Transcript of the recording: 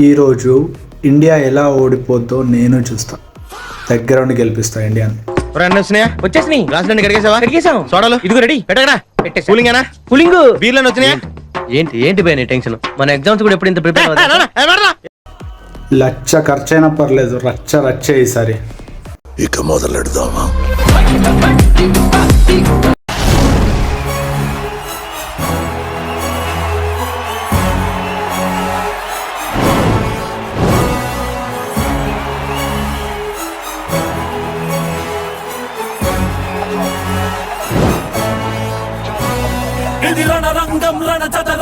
ఈరోజు ఇండియా ఎలా ఓడిపోద్దో నేను చూస్తా. దగ్గర ఉండి గెలిపిస్తా ఇండియాని. వచ్చేసినాయి గ్లాసులన్నీ కడిగేసాం సోడాలు ఇదిగో రెడీ పెట్టగరా పెట్టే కూలింగేనా కూలింగ్ బీర్లను వచ్చినాయా ఏంటి ఏంటి భయ టెన్షన్ మన ఎగ్జామ్స్ కూడా ఎప్పుడు ఇంత ప్రిపేర్ లచ్చ ఖర్చైనా పర్లేదు, రచ్చ రచ్చ ఈసారి. ఇక మొదలెడదామా? ఇది రణరంగం రణచదర